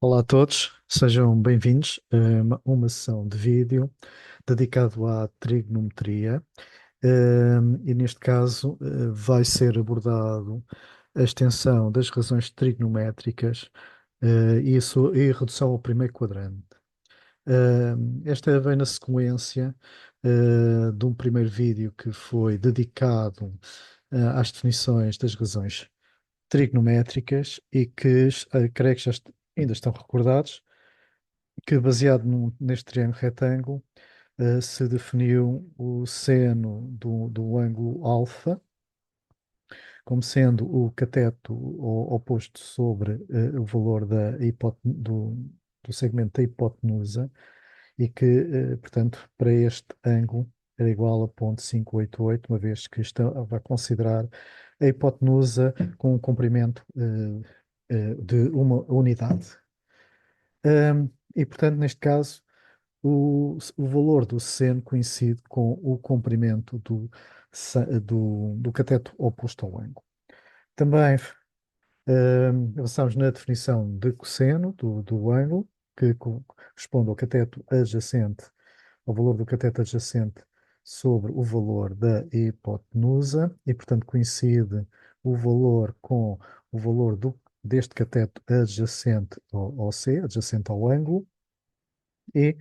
Olá a todos, sejam bem-vindos a uma sessão de vídeo dedicado à trigonometria. E neste caso vai ser abordado a extensão das razões trigonométricas e redução ao primeiro quadrante. Esta vem na sequência de um primeiro vídeo que foi dedicado às definições das razões trigonométricas e que creio que ainda estão recordados, que baseado neste triângulo retângulo se definiu o seno do ângulo alfa como sendo o cateto oposto sobre o valor do segmento da hipotenusa e que, portanto, para este ângulo era igual a 0,588, uma vez que vai considerar a hipotenusa com um comprimento de uma unidade. E, portanto, neste caso, o valor do seno coincide com o comprimento do cateto oposto ao ângulo. Também avançamos na definição de cosseno do ângulo, que corresponde ao cateto adjacente, ao valor do cateto adjacente sobre o valor da hipotenusa, e, portanto, coincide o valor com o valor deste cateto adjacente ao C, adjacente ao ângulo, e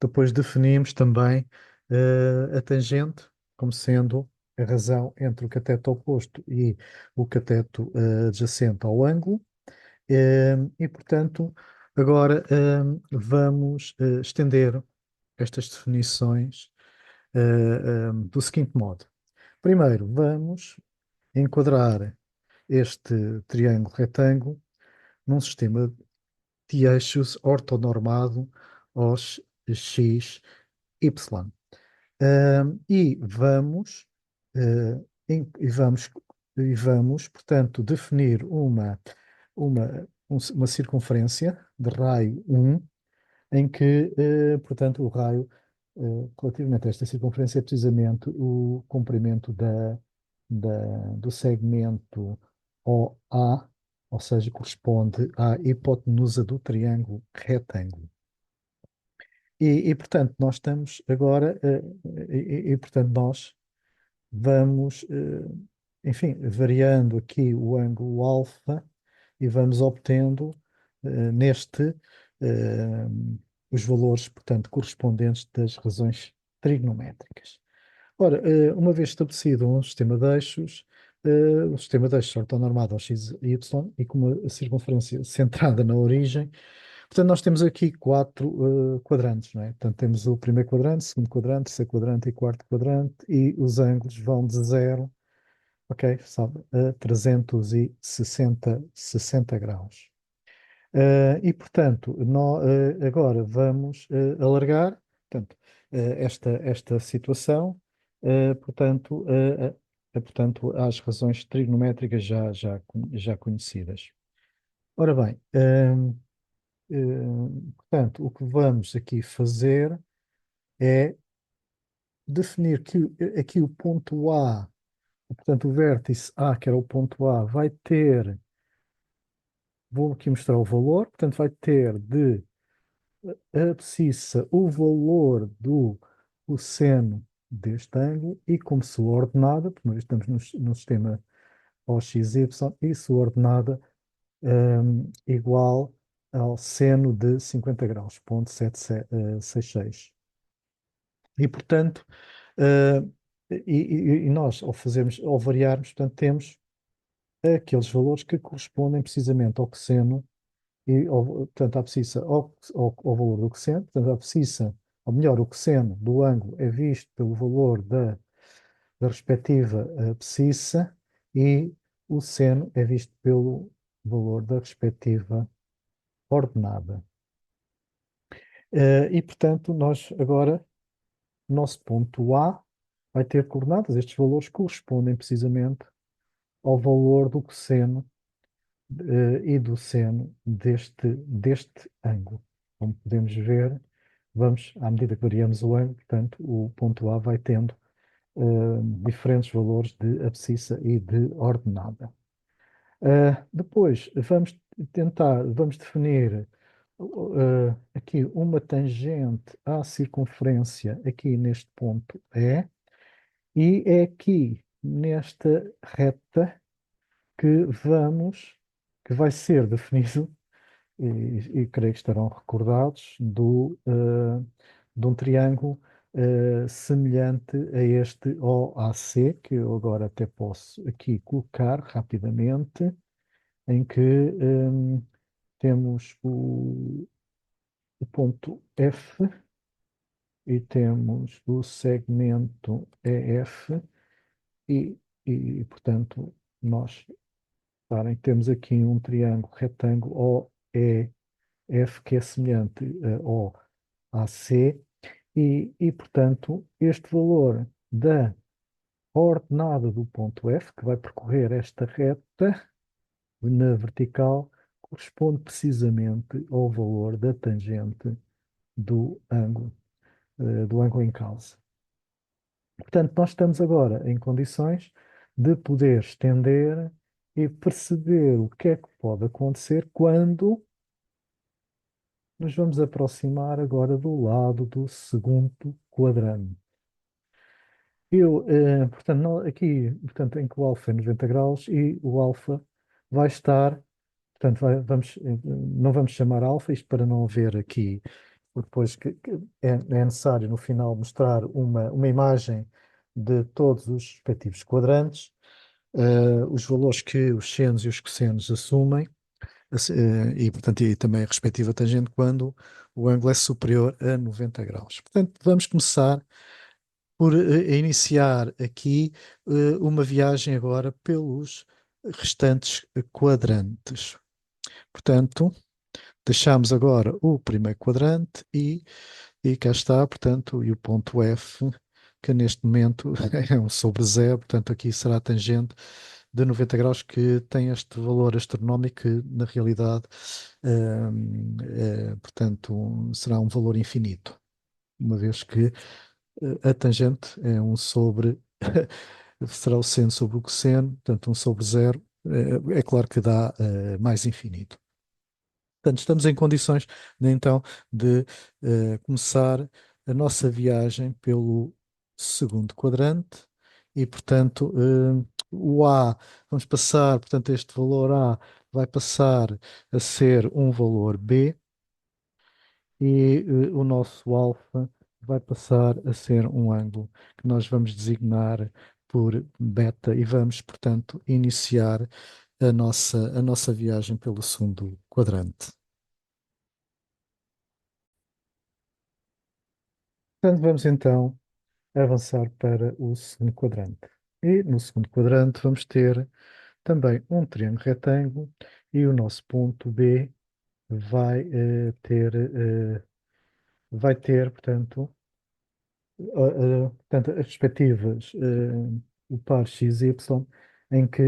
depois definimos também a tangente como sendo a razão entre o cateto oposto e o cateto adjacente ao ângulo. E, portanto, agora vamos estender estas definições do seguinte modo. Primeiro, vamos enquadrar este triângulo retângulo num sistema de eixos ortonormado aos x, y. E vamos, uh, portanto, definir uma circunferência de raio 1, em que, portanto, o raio, relativamente a esta circunferência, é precisamente o comprimento do segmento OA, ou seja, corresponde à hipotenusa do triângulo retângulo. Portanto, nós estamos agora, portanto, nós vamos, enfim, variando aqui o ângulo alfa e vamos obtendo neste eh, os valores, portanto, correspondentes das razões trigonométricas. Ora, uma vez estabelecido um sistema de eixos, o sistema de eixos ortonormado ao x e y e com uma circunferência centrada na origem. Portanto, nós temos aqui quatro quadrantes, não é? Portanto, temos o primeiro quadrante, segundo quadrante, terceiro quadrante e quarto quadrante, e os ângulos vão de zero, ok, sabe, a 360 graus. Portanto, agora vamos alargar, portanto, esta situação, portanto, portanto, às razões trigonométricas já conhecidas. Ora bem, portanto, o que vamos aqui fazer é definir que aqui o ponto A, portanto, o vértice A, que era o ponto A, vai ter, vou aqui mostrar o valor, portanto, vai ter de abscissa o valor do cosseno deste ângulo e como sua ordenada, porque nós estamos no sistema OXY, e sua ordenada igual ao seno de 50 graus, 0,766. E, portanto, eh, e nós, ao variarmos, portanto, temos aqueles valores que correspondem precisamente ao cosseno, portanto, a abscissa ao valor do cosseno, portanto, a abscissa, ou melhor, o cosseno do ângulo é visto pelo valor da respectiva abscissa e o seno é visto pelo valor da respectiva ordenada. Portanto, nós agora, o nosso ponto A vai ter coordenadas. Estes valores correspondem precisamente ao valor do cosseno e do seno deste ângulo. Como podemos ver, à medida que variamos o ângulo, portanto, o ponto A vai tendo diferentes valores de abscissa e de ordenada. Depois, vamos definir aqui uma tangente à circunferência aqui neste ponto e é aqui nesta reta que que vai ser definido, e creio que estarão recordados, de um triângulo semelhante a este OAC, que eu agora até posso aqui colocar rapidamente, em que temos o ponto F e temos o segmento EF e, portanto, nós, reparem, temos aqui um triângulo retângulo OEF que é semelhante ao AC portanto, este valor da ordenada do ponto F, que vai percorrer esta reta na vertical, corresponde precisamente ao valor da tangente do ângulo em causa. Portanto, nós estamos agora em condições de poder estender e perceber o que é que pode acontecer quando nos vamos aproximar agora do lado do segundo quadrante. Portanto, aqui, portanto, em que o alfa é 90 graus e o alfa vai estar, portanto, não vamos chamar alfa, isto para não haver aqui, depois que é necessário no final mostrar uma imagem de todos os respectivos quadrantes, os valores que os senos e os cossenos assumem, e, portanto, e também a respectiva tangente quando o ângulo é superior a 90 graus. Portanto, vamos começar por iniciar aqui uma viagem agora pelos restantes quadrantes. Portanto, deixamos agora o primeiro quadrante e cá está, portanto, e o ponto F, que neste momento é um sobre zero, portanto, aqui será a tangente de 90 graus que tem este valor astronómico que, na realidade, portanto, será um valor infinito, uma vez que a tangente é um sobre, será o seno sobre o cosseno, portanto, um sobre zero, é claro que dá mais infinito. Portanto, estamos em condições, então, de começar a nossa viagem pelo segundo quadrante e, portanto, o A, vamos passar, portanto, este valor A vai passar a ser um valor B e o nosso alfa vai passar a ser um ângulo que nós vamos designar por beta e vamos, portanto, iniciar a nossa viagem pelo segundo quadrante. Portanto, vamos então avançar para o segundo quadrante. E no segundo quadrante vamos ter também um triângulo retângulo e o nosso ponto B vai ter, portanto, portanto, as respectivas, o par x, y, em que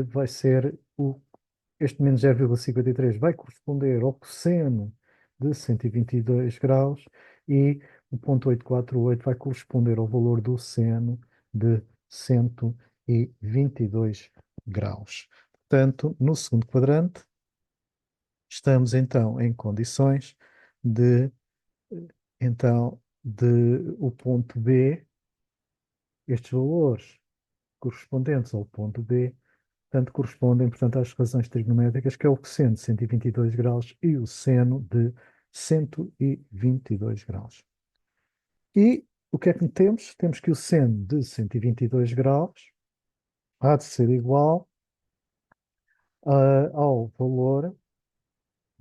vai ser este menos 0,53 vai corresponder ao cosseno de 122 graus e o ponto 848 vai corresponder ao valor do seno de 122 graus. Portanto, no segundo quadrante, estamos então em condições de, de o ponto B, estes valores correspondentes ao ponto B, portanto, correspondem, portanto, às razões trigonométricas, que é o cosseno de 122 graus e o seno de 122 graus. E o que é que temos? Temos que o seno de 122 graus há de ser igual ao valor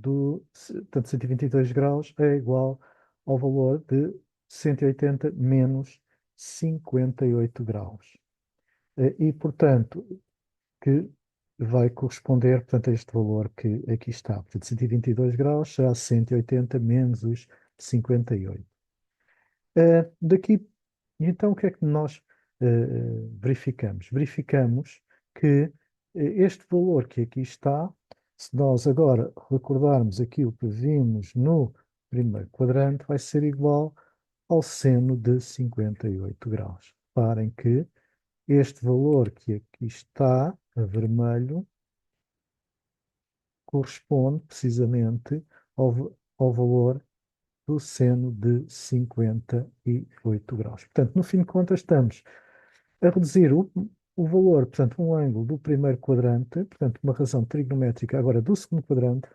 portanto, 122 graus é igual ao valor de 180 menos 58 graus. Portanto, que vai corresponder, portanto, a este valor que aqui está. Portanto, 122 graus será 180 menos os 58. Daqui, então, o que é que nós verificamos? Verificamos que este valor que aqui está, se nós agora recordarmos aquilo que vimos no primeiro quadrante, vai ser igual ao seno de 58 graus. Reparem que este valor que aqui está, a vermelho, corresponde precisamente ao valor do seno de 58 graus. Portanto, no fim de contas, estamos a reduzir o valor, portanto, um ângulo do primeiro quadrante, portanto, uma razão trigonométrica agora do segundo quadrante,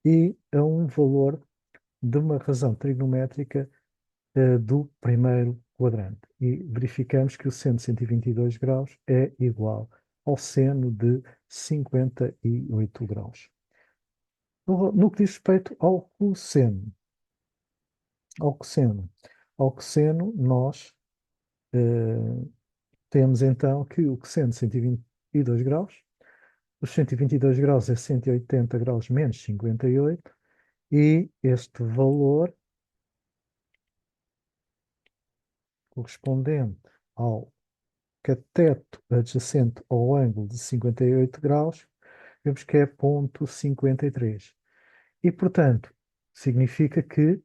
e a um valor de uma razão trigonométrica do primeiro quadrante. E verificamos que o seno de 122 graus é igual ao seno de 58 graus. No que diz respeito ao cosseno, ao cosseno nós eh, temos então que o cosseno de 122 graus, os 122 graus é 180 graus menos 58, e este valor correspondente ao cateto adjacente ao ângulo de 58 graus, vemos que é 0,53. E, portanto, significa que,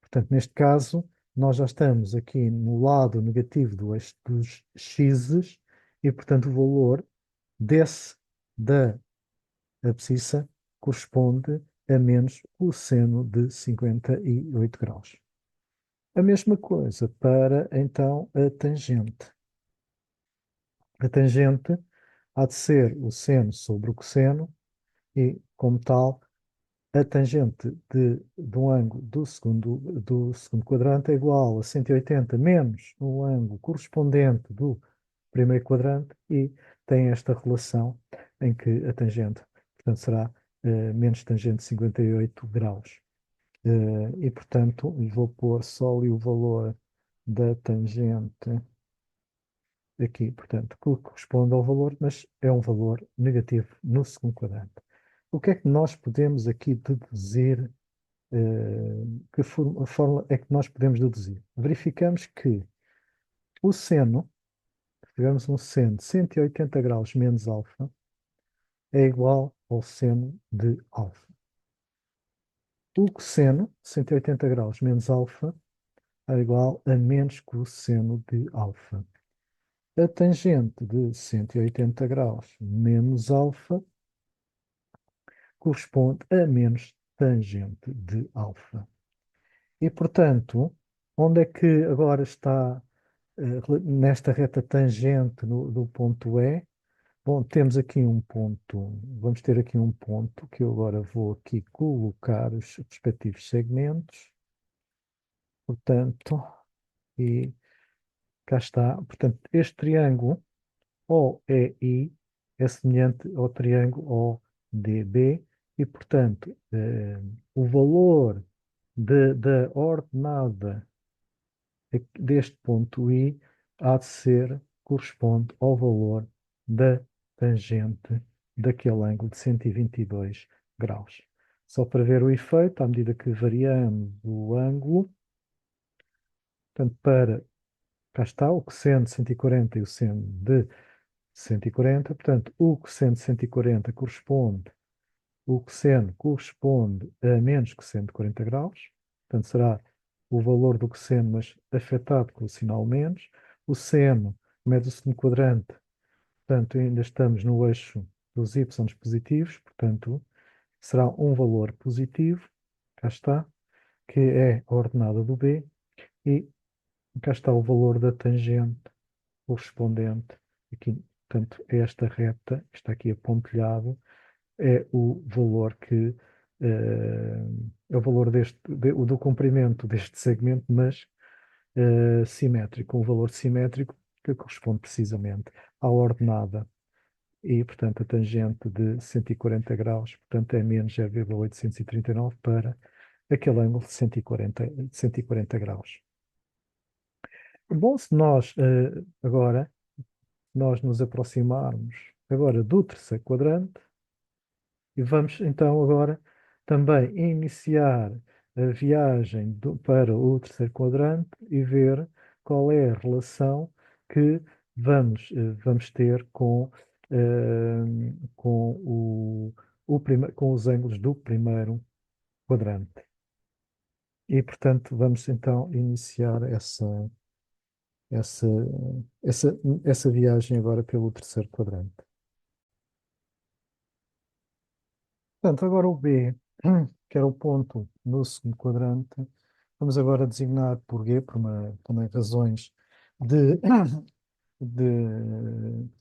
portanto, neste caso, nós já estamos aqui no lado negativo do eixo dos x's e, portanto, o valor desse da abscissa corresponde a menos o seno de 58 graus. A mesma coisa para, então, a tangente. A tangente há de ser o seno sobre o cosseno e, como tal, a tangente de um ângulo do segundo quadrante é igual a 180 menos o ângulo correspondente do primeiro quadrante e tem esta relação em que a tangente, portanto, será menos tangente de 58 graus. E, portanto, vou pôr só ali o valor da tangente aqui, portanto, que corresponde ao valor, mas é um valor negativo no segundo quadrante. O que é que nós podemos aqui deduzir? Que fórmula é que nós podemos deduzir? Verificamos que o seno, se tivermos um seno de 180 graus menos alfa, é igual ao seno de alfa. O cosseno, 180 graus menos alfa, é igual a menos cosseno de alfa. A tangente de 180 graus menos alfa corresponde a menos tangente de alfa. E, portanto, onde é que agora está nesta reta tangente do ponto E? Bom, temos aqui um ponto, vamos ter aqui um ponto que eu agora vou aqui colocar os respectivos segmentos, portanto, e cá está. Portanto, este triângulo OEI é semelhante ao triângulo ODB e, portanto, o valor da ordenada deste ponto I há de ser, corresponde ao valor da tangente daquele ângulo de 122 graus. Só para ver o efeito, à medida que variamos o ângulo, portanto, cá está o cosseno de 140 e o seno de 140, portanto, o cosseno de 140 o cosseno corresponde a menos cosseno de 40 graus, portanto, será o valor do cosseno, mas afetado com o sinal menos. O seno, mede o segundo quadrante, portanto, ainda estamos no eixo dos y positivos, portanto, será um valor positivo, cá está, que é a ordenada do B, e cá está o valor da tangente correspondente, aqui, portanto, esta reta, está aqui apontilhado, é o valor é o valor do comprimento deste segmento, mas simétrico, um valor simétrico que corresponde precisamente à ordenada. E, portanto, a tangente de 140 graus, portanto, é menos 0,839 para aquele ângulo de 140 graus. Bom, se nós agora nós nos aproximarmos agora do terceiro quadrante, e vamos então agora também iniciar a viagem para o terceiro quadrante e ver qual é a relação que vamos ter com com os ângulos do primeiro quadrante. E, portanto, vamos então iniciar essa, essa viagem agora pelo terceiro quadrante. Portanto, agora o B. que era o ponto no segundo quadrante, vamos agora designar por G, também razões de,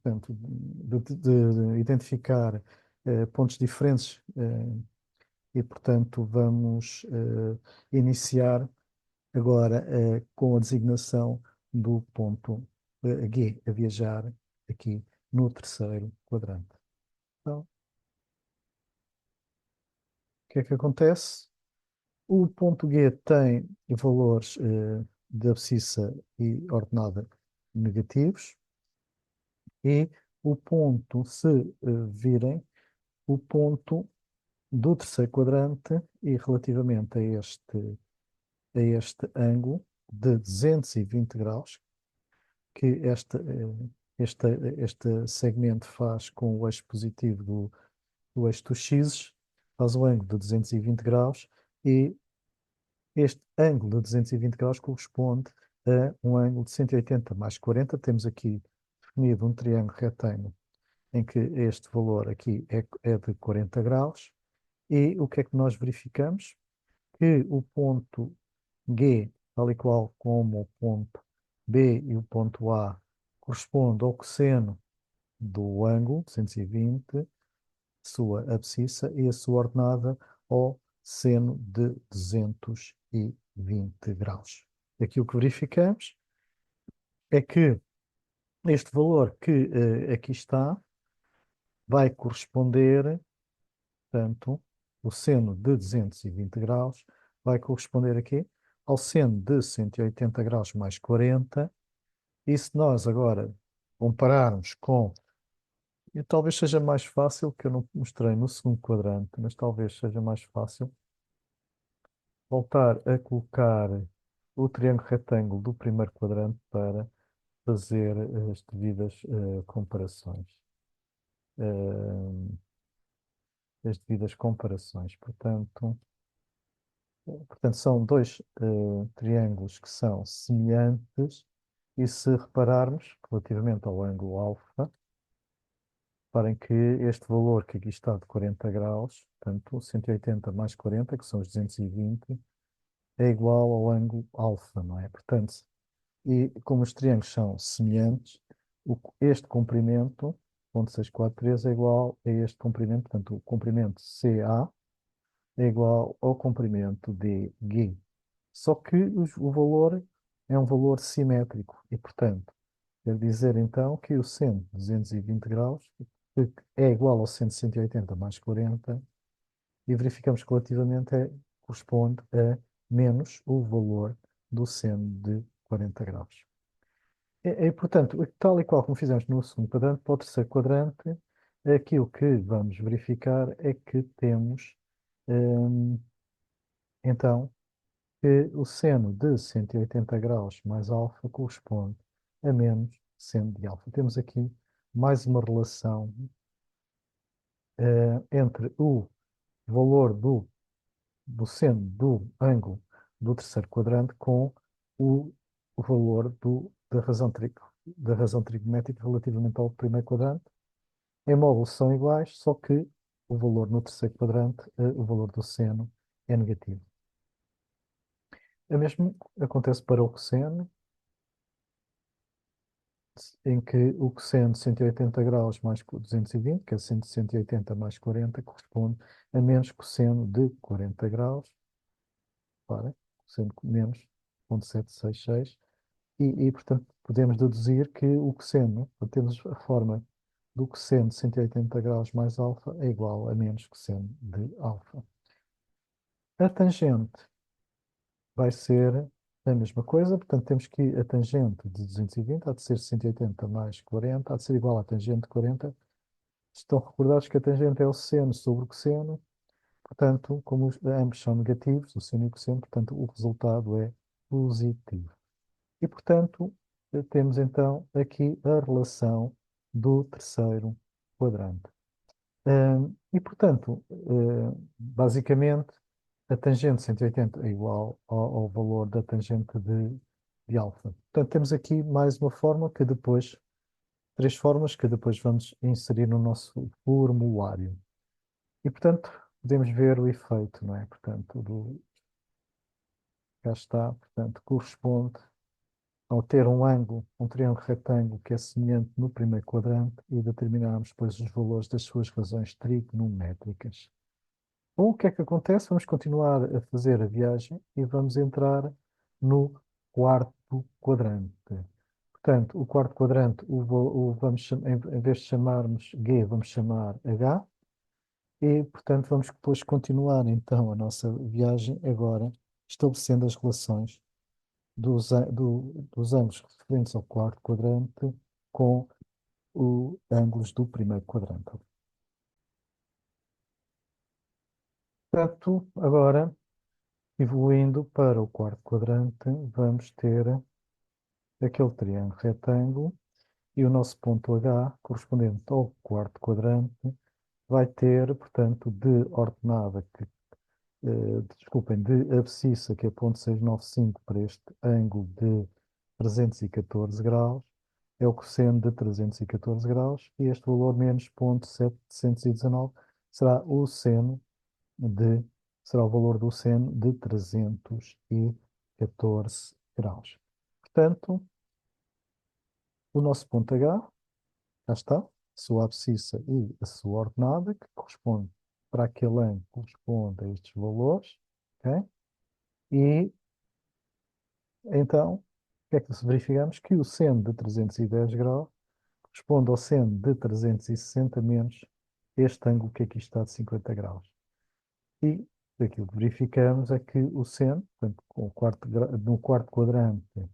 portanto, de identificar pontos diferentes e, portanto, vamos iniciar agora com a designação do ponto G, a viajar aqui no terceiro quadrante. Então, o que é que acontece? O ponto G tem valores de abscissa e ordenada negativos e o ponto, se virem, o ponto do terceiro quadrante e relativamente a este ângulo de 220 graus, que este, este segmento faz com o eixo positivo do eixo dos x, faz o ângulo de 220 graus e este ângulo de 220 graus corresponde a um ângulo de 180 mais 40. Temos aqui definido um triângulo retângulo em que este valor aqui é de 40 graus. E o que é que nós verificamos? Que o ponto G, tal e qual como o ponto B e o ponto A, corresponde ao cosseno do ângulo 220, sua abscissa, e a sua ordenada ao seno de 220 graus. Aqui o que verificamos é que este valor que aqui está vai corresponder, portanto, o seno de 220 graus vai corresponder aqui ao seno de 180 graus mais 40. E se nós agora compararmos com, e talvez seja mais fácil, que eu não mostrei no segundo quadrante, mas talvez seja mais fácil voltar a colocar o triângulo retângulo do primeiro quadrante para fazer as devidas comparações. Eh, as devidas comparações. Portanto, são dois triângulos que são semelhantes e se repararmos relativamente ao ângulo alfa, reparem que este valor que aqui está de 40 graus, portanto 180 mais 40, que são os 220, é igual ao ângulo alfa, não é? Portanto, e como os triângulos são semelhantes, este comprimento, 0,643, é igual a este comprimento, portanto o comprimento CA é igual ao comprimento DG. Só que o valor é um valor simétrico e, portanto, quer dizer então que o seno de 220 graus é igual ao seno de 180 mais 40 e verificamos que relativamente corresponde a menos o valor do seno de 40 graus. Portanto, tal e qual como fizemos no segundo quadrante, para o terceiro quadrante, aquilo que vamos verificar é que temos, hum, então, que o seno de 180 graus mais alfa corresponde a menos seno de alfa. Temos aqui mais uma relação entre o valor do seno do ângulo do terceiro quadrante com o valor da razão trigonométrica relativamente ao primeiro quadrante. Em módulos são iguais, só que o valor no terceiro quadrante, o valor do seno, é negativo. O mesmo acontece para o cosseno, em que o cosseno de 180 graus mais 220, que é 180 mais 40, corresponde a menos cosseno de 40 graus, para, cosseno menos 0,766, portanto, podemos deduzir que o cosseno, temos a forma do cosseno de 180 graus mais alfa é igual a menos cosseno de alfa. A tangente vai ser a mesma coisa, portanto temos que a tangente de 220 há de ser 180 mais 40, há de ser igual à tangente de 40. Estão recordados que a tangente é o seno sobre o cosseno, portanto, como ambos são negativos, o seno e o cosseno, portanto o resultado é positivo. E, portanto, temos então aqui a relação do terceiro quadrante. E, portanto, basicamente, a tangente de 180 é igual ao valor da tangente de alfa. Portanto, temos aqui mais uma fórmula que depois, três fórmulas que depois vamos inserir no nosso formulário. E, portanto, podemos ver o efeito, não é? Portanto, cá está, portanto, corresponde ao ter um ângulo, um triângulo retângulo que é semelhante no primeiro quadrante e determinarmos depois os valores das suas razões trigonométricas. Bom, o que é que acontece? Vamos continuar a fazer a viagem e vamos entrar no quarto quadrante. Portanto, o quarto quadrante, em vez de chamarmos G, vamos chamar H. E, portanto, vamos depois continuar então a nossa viagem agora, estabelecendo as relações dos ângulos referentes ao quarto quadrante com os ângulos do primeiro quadrante. Portanto, agora, evoluindo para o quarto quadrante, vamos ter aquele triângulo retângulo e o nosso ponto H, correspondente ao quarto quadrante, vai ter, portanto, de ordenada, desculpem, de abscissa, que é 0,695 para este ângulo de 314 graus, é o cosseno de 314 graus, e este valor menos 0,719 será o seno de, será o valor do seno de 314 graus. Portanto, o nosso ponto H, cá está, a sua abscissa e a sua ordenada, que corresponde para aquele ângulo, corresponde a estes valores, ok? E então, o que é que verificamos? Que o seno de 310 graus corresponde ao seno de 360 menos este ângulo que aqui está de 50 graus. E aquilo que verificamos é que o seno, portanto, no quarto quadrante,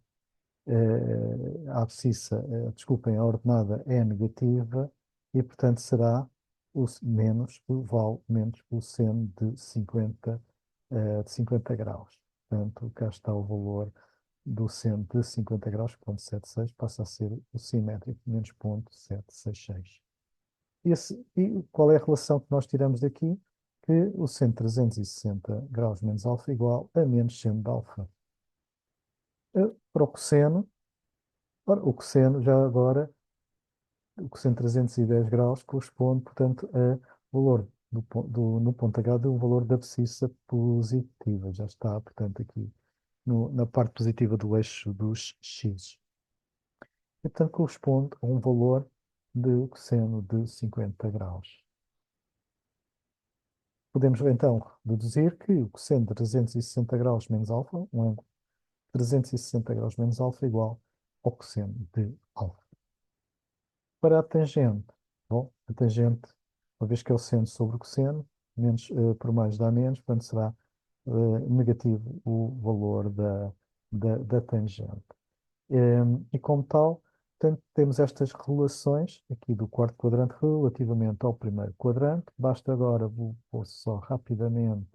a abscissa, desculpem, a ordenada é negativa e, portanto, será vale menos o seno de 50 graus. Portanto, cá está o valor do seno de 50 graus, 0,76, passa a ser o simétrico, menos 0,766. E qual é a relação que nós tiramos daqui? Que o seno de 360 graus menos alfa igual a menos seno de alfa. Para o cosseno, ora, o cosseno já agora, o cosseno de 310 graus corresponde, portanto, a valor no ponto H de um valor da abscissa positiva. Já está, portanto, aqui na parte positiva do eixo dos x. E, portanto, corresponde a um valor de cosseno de 50 graus. Podemos, então, deduzir que o cosseno de 360 graus menos alfa, um ângulo de 360 graus menos alfa, é igual ao cosseno de alfa. Para a tangente, bom, a tangente, uma vez que é o seno sobre o cosseno, menos, por mais dá menos, portanto será negativo o valor da tangente. E como tal, portanto, temos estas relações aqui do quarto quadrante relativamente ao primeiro quadrante. Basta agora, vou só rapidamente,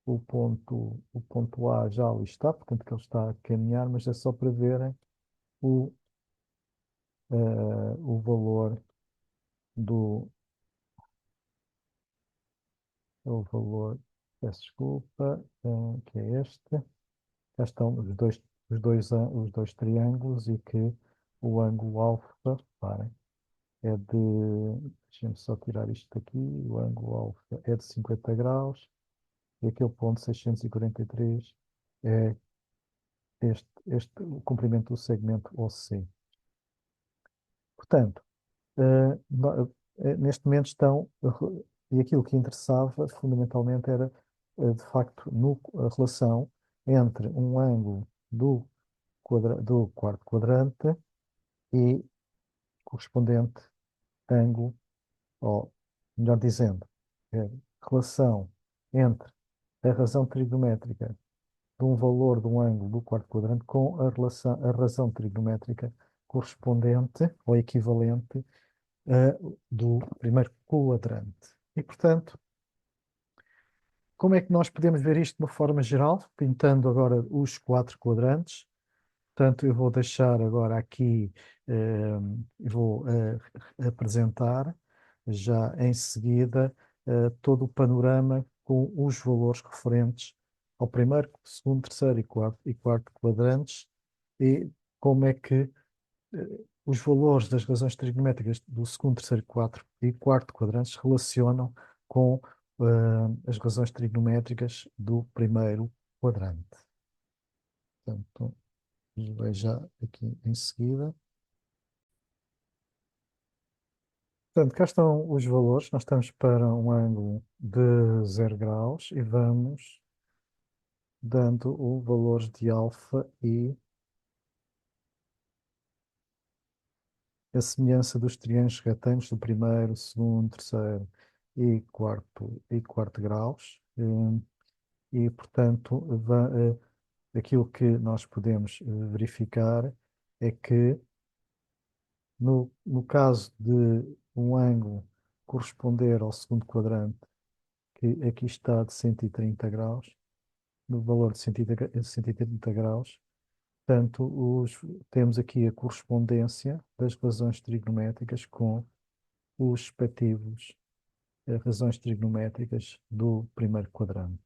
o ponto A já ali está, portanto que ele está a caminhar, mas é só para verem o, o valor do, o valor, peço desculpa, que é este. Cá estão os dois triângulos e que o ângulo alfa, reparem, é de, deixem-me só tirar isto daqui, o ângulo alfa é de 50 graus e aquele ponto 643 é o comprimento do segmento OC. Portanto, neste momento e aquilo que interessava fundamentalmente era, de facto, a relação entre um ângulo do quarto quadrante e correspondente ângulo, ou melhor dizendo, relação entre a razão trigonométrica de um valor de um ângulo do quarto quadrante com a razão trigonométrica correspondente ou equivalente do primeiro quadrante. E, portanto, como é que nós podemos ver isto de uma forma geral? Pintando agora os quatro quadrantes. Portanto, eu vou deixar agora aqui, vou apresentar já em seguida todo o panorama com os valores referentes ao primeiro, segundo, terceiro e quarto quadrantes e como é que os valores das razões trigonométricas do segundo, terceiro e quarto quadrantes se relacionam com as razões trigonométricas do primeiro quadrante. Portanto, vou já aqui em seguida. Portanto, cá estão os valores. Nós estamos para um ângulo de 0 graus e vamos dando o valor de alfa e a semelhança dos triângulos retângulos do primeiro, segundo, terceiro e quarto graus. Portanto, aquilo que nós podemos verificar é que no caso de um ângulo corresponder ao segundo quadrante, que aqui está de 130 graus, no valor de 130 graus, portanto, temos aqui a correspondência das razões trigonométricas com os respectivos razões trigonométricas do primeiro quadrante.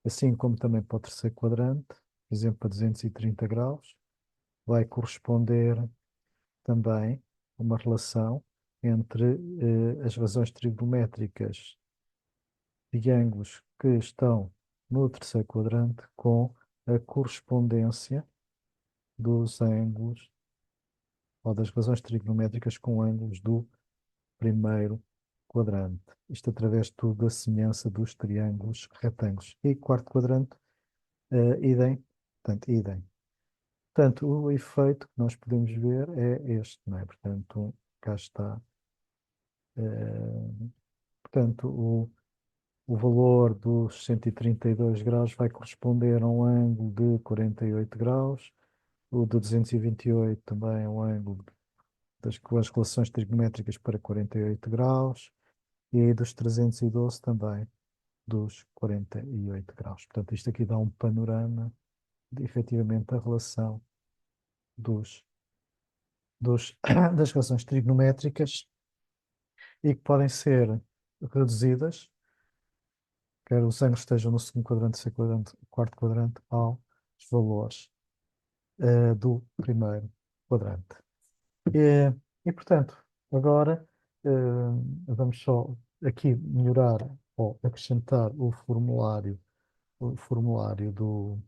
Assim como também para o terceiro quadrante, por exemplo, para 230 graus, vai corresponder também uma relação entre as razões trigonométricas de ângulos que estão no terceiro quadrante com a correspondência dos ângulos ou das razões trigonométricas com ângulos do primeiro quadrante. Isto através de tudo da semelhança dos triângulos retângulos. E quarto quadrante, idem. Portanto, idem. Portanto, o efeito que nós podemos ver é este, não é? Portanto, cá está. Portanto, o valor dos 132 graus vai corresponder a um ângulo de 48 graus, o de 228 também é um ângulo com as relações trigonométricas para 48 graus, e dos 312 também dos 48 graus. Portanto, isto aqui dá um panorama de, efetivamente, a relação dos, das relações trigonométricas e que podem ser reduzidas, quer os ângulos estejam no segundo quadrante, terceiro quadrante, quarto quadrante, aos valores do primeiro quadrante. Portanto, agora vamos só aqui melhorar ou acrescentar o formulário do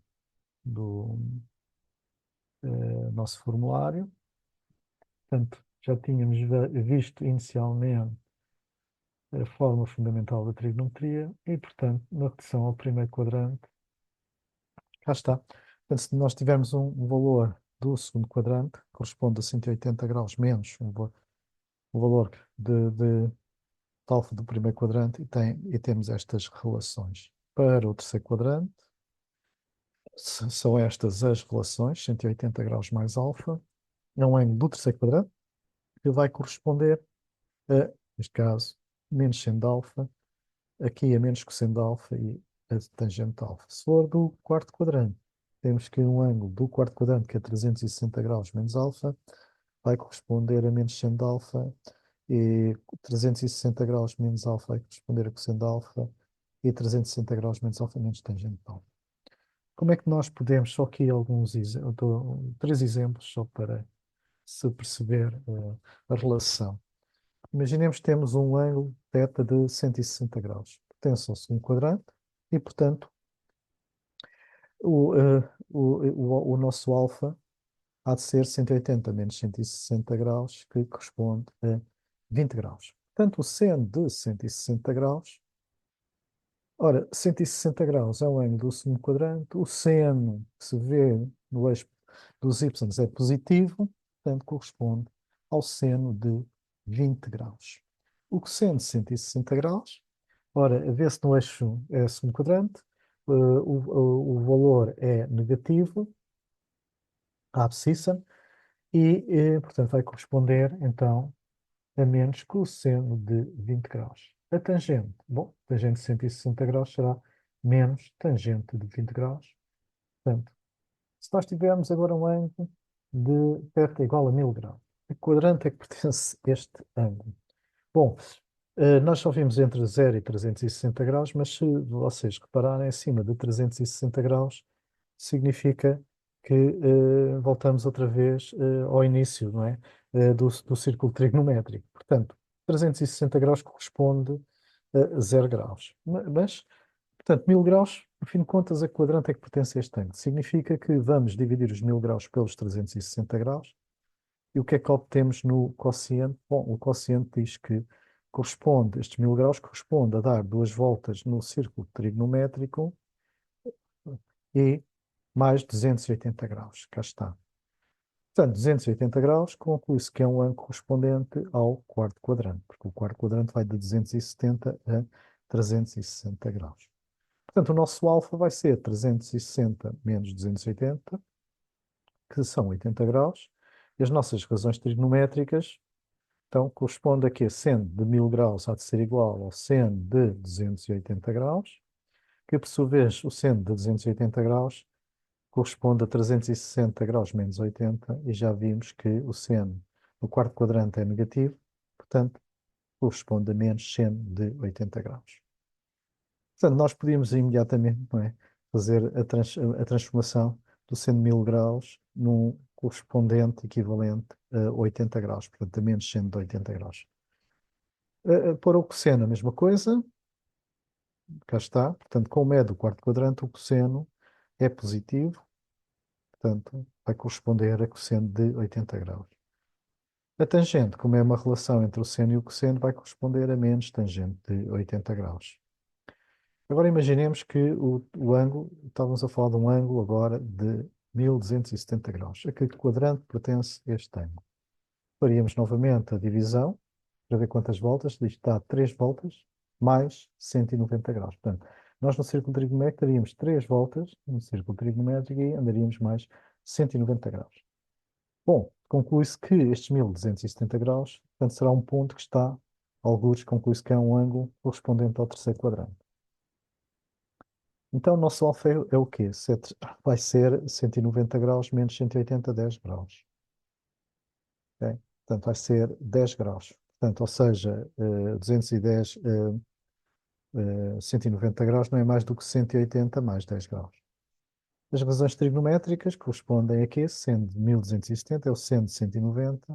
nosso formulário. Portanto, já tínhamos visto inicialmente a forma fundamental da trigonometria e, portanto, na redução ao primeiro quadrante, cá está. Portanto, se nós tivermos um valor do segundo quadrante, corresponde a 180 graus menos o valor de alfa do primeiro quadrante e temos estas relações. Para o terceiro quadrante, são estas as relações, 180 graus mais alfa, é um ângulo do terceiro quadrante, que vai corresponder a, neste caso, menos seno alfa, aqui a menos cosseno de alfa e a tangente de alfa. Se for do quarto quadrante, temos que um ângulo do quarto quadrante, que é 360 graus menos alfa, vai corresponder a menos seno de alfa, e 360 graus menos alfa vai corresponder a cosseno de alfa, e 360 graus menos alfa menos tangente de alfa. Como é que nós podemos, só aqui três exemplos, só para se perceber a relação. Imaginemos que temos um ângulo θ de 160 graus. Pertence ao segundo quadrante e, portanto, o nosso alfa há de ser 180 menos 160 graus, que corresponde a 20 graus. Portanto, o seno de 160 graus, ora, 160 graus é o ângulo do segundo quadrante, o seno que se vê no eixo dos y é positivo, portanto, corresponde ao seno de 20 graus. O cosseno de 160 graus, ora, vê-se no eixo é segundo quadrante, o valor é negativo, a abscissa, portanto, vai corresponder, então, a menos cosseno de 20 graus. A tangente, bom, tangente de 160 graus será menos tangente de 20 graus. Portanto, se nós tivermos agora um ângulo de θ igual a 1000 graus, a que quadrante é que pertence este ângulo? Bom, nós só vimos entre 0 e 360 graus, mas se vocês repararem, acima de 360 graus, significa que voltamos outra vez ao início, não é? Do círculo trigonométrico. Portanto, 360 graus corresponde a 0 graus. Mas, portanto, 1000 graus, no fim de contas, a que quadrante é que pertence a este ângulo? Significa que vamos dividir os 1000 graus pelos 360 graus. E o que é que obtemos no quociente? Bom, o quociente diz que corresponde, estes 1000 graus corresponde a dar duas voltas no círculo trigonométrico e mais 280 graus. Cá está. Portanto, 280 graus conclui-se que é um ângulo correspondente ao quarto quadrante, porque o quarto quadrante vai de 270 a 360 graus. Portanto, o nosso alfa vai ser 360 menos 280, que são 80 graus, e as nossas razões trigonométricas, então, corresponde a que seno de 1000 graus há de ser igual ao seno de 280 graus, que por sua vez o seno de 280 graus corresponde a 360 graus menos 80, e já vimos que o seno no quarto quadrante é negativo, portanto, corresponde a menos seno de 80 graus. Portanto, nós podíamos imediatamente, não é, fazer a transformação do seno de 1000 graus num correspondente equivalente a 80 graus, portanto, a menos seno de 80 graus. Para o cosseno, a mesma coisa, cá está, portanto, como é do quarto quadrante, o cosseno é positivo, portanto, vai corresponder a cosseno de 80 graus. A tangente, como é uma relação entre o seno e o cosseno, vai corresponder a menos tangente de 80 graus. Agora imaginemos que o ângulo, estávamos a falar de um ângulo agora de 1270 graus. A que quadrante pertence este ângulo? Faríamos novamente a divisão, para ver quantas voltas. Isto dá 3 voltas mais 190 graus. Portanto, nós no círculo trigonométrico teríamos 3 voltas no círculo trigonométrico e andaríamos mais 190 graus. Bom, conclui-se que estes 1270 graus, portanto, será um ponto que está, algures, conclui-se que é um ângulo correspondente ao terceiro quadrante. Então, o nosso alfa é o quê? Vai ser 190 graus menos 180, 10 graus. Ok? Portanto, vai ser 10 graus. Portanto, ou seja, 210, 190 graus não é mais do que 180 mais 10 graus. As razões trigonométricas correspondem a quê? Seno de 1270 é o seno de 190,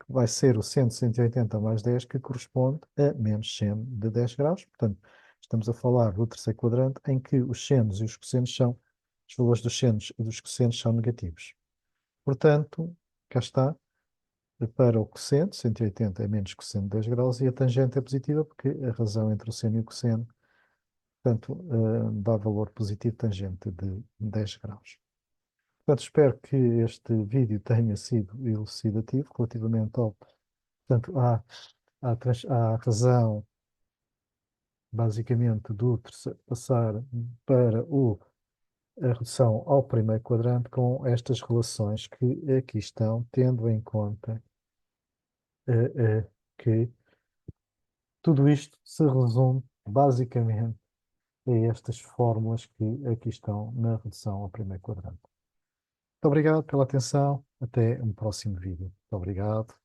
que vai ser o seno de 180 mais 10, que corresponde a menos seno de 10 graus. Portanto, estamos a falar do terceiro quadrante em que os senos e os cossenos são, os valores dos senos e dos cossenos são negativos. Portanto, cá está, para o cosseno, 180 é menos cosseno de 10 graus, e a tangente é positiva porque a razão entre o seno e o cosseno, portanto, dá valor positivo tangente de 10 graus. Portanto, espero que este vídeo tenha sido elucidativo relativamente ao, portanto, à razão, basicamente, do terceiro passar para a redução ao primeiro quadrante com estas relações que aqui estão, tendo em conta que tudo isto se resume basicamente a estas fórmulas que aqui estão na redução ao primeiro quadrante. Muito obrigado pela atenção. Até um próximo vídeo. Muito obrigado.